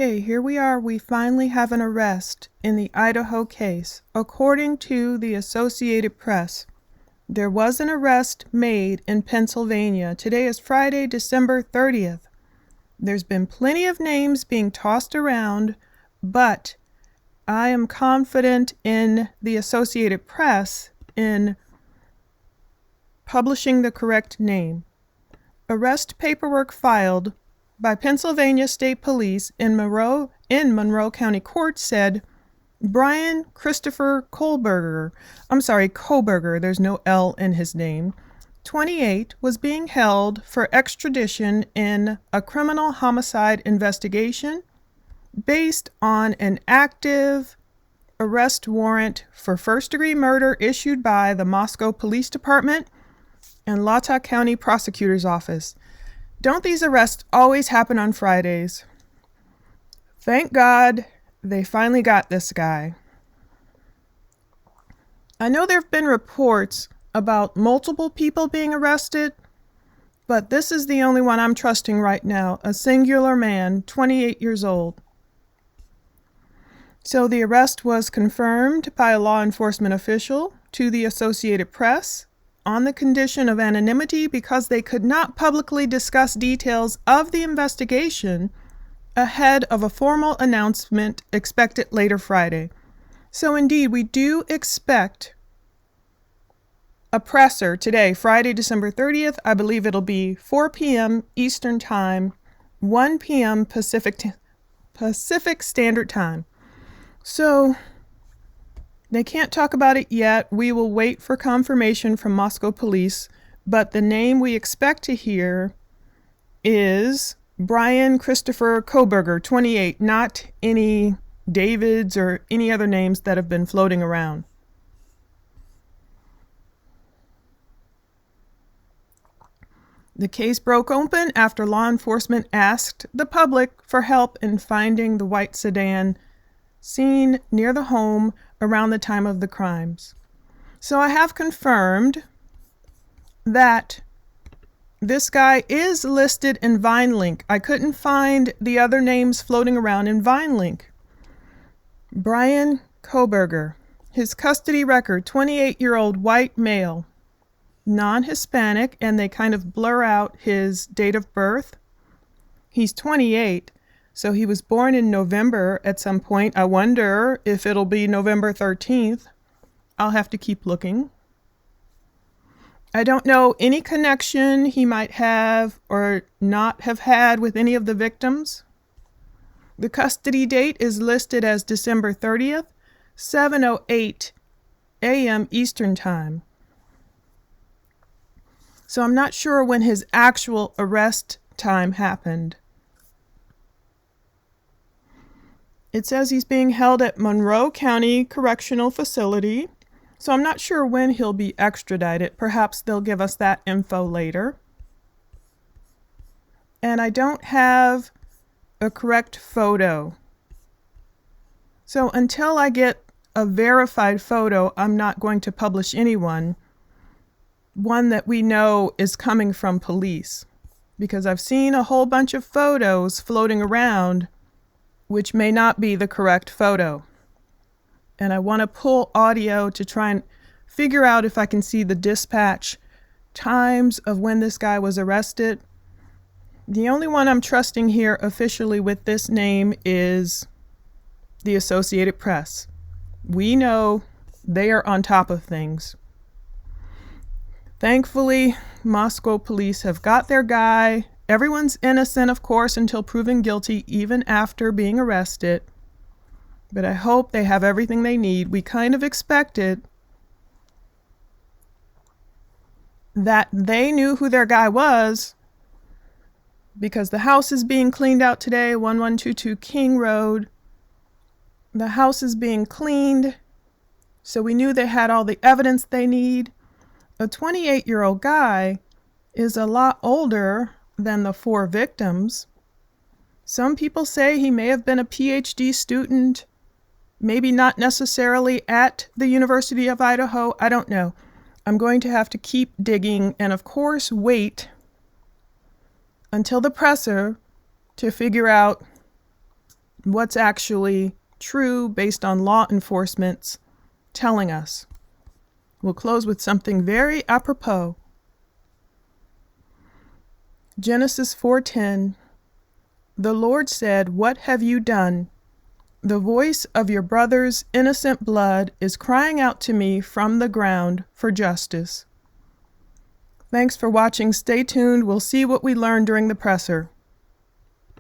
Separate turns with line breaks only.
Okay, here we are. We finally have an arrest in the Idaho case. According to the Associated Press, there was an arrest made in Pennsylvania. Today is Friday, December 30th. There's been plenty of names being tossed around, but I am confident in the Associated Press in publishing the correct name. Arrest paperwork filed by Pennsylvania State Police in Monroe County Court said Bryan Christopher Kohberger, there's no L in his name, 28, was being held for extradition in a criminal homicide investigation based on an active arrest warrant for first-degree murder issued by the Moscow Police Department and Latah County Prosecutor's Office. Don't these arrests always happen on Fridays? Thank God they finally got this guy. I know there have been reports about multiple people being arrested, but this is the only one I'm trusting right now, a singular man, 28 years old. So the arrest was confirmed by a law enforcement official to the Associated Press on the condition of anonymity because they could not publicly discuss details of the investigation ahead of a formal announcement expected later Friday. So indeed, we do expect a presser today, Friday, December 30th. I believe it'll be 4 p.m. Eastern Time, 1 p.m. Pacific Standard Time. So they can't talk about it yet. We will wait for confirmation from Moscow Police, but the name we expect to hear is Bryan Christopher Kohberger, 28, not any Davids or any other names that have been floating around. The case broke open after law enforcement asked the public for help in finding the white sedan seen near the home around the time of the crimes. So I have confirmed that this guy is listed in VineLink. I couldn't find the other names floating around in VineLink. Bryan Kohberger, his custody record, 28-year-old white male, non-Hispanic, and they kind of blur out his date of birth. He's 28. So he was born in November at some point. I wonder if it'll be November 13th. I'll have to keep looking. I don't know any connection he might have or not have had with any of the victims. The custody date is listed as December 30th, 7:08 a.m. Eastern Time. So I'm not sure when his actual arrest time happened. It says he's being held at Monroe County Correctional Facility, so I'm not sure when he'll be extradited. Perhaps they'll give us that info later. And I don't have a correct photo. So until I get a verified photo, I'm not going to publish one that we know is coming from police, because I've seen a whole bunch of photos floating around which may not be the correct photo. And I want to pull audio to try and figure out if I can see the dispatch times of when this guy was arrested. The only one I'm trusting here officially with this name is the Associated Press. We know they are on top of things. Thankfully, Moscow police have got their guy. Everyone's innocent, of course, until proven guilty, even after being arrested. But I hope they have everything they need. We kind of expected that they knew who their guy was because the house is being cleaned out today, 1122 King Road. The house is being cleaned, so we knew they had all the evidence they need. A 28-year-old guy is a lot older than the 4 victims. Some people say he may have been a Ph.D. student, maybe not necessarily at the University of Idaho. I don't know. I'm going to have to keep digging and, of course, wait until the presser to figure out what's actually true based on law enforcement's telling us. We'll close with something very apropos. Genesis 4:10, "The Lord said, 'What have you done? The voice of your brother's innocent blood is crying out to me from the ground for justice.'" Thanks for watching. Stay tuned. We'll see what we learn during the presser.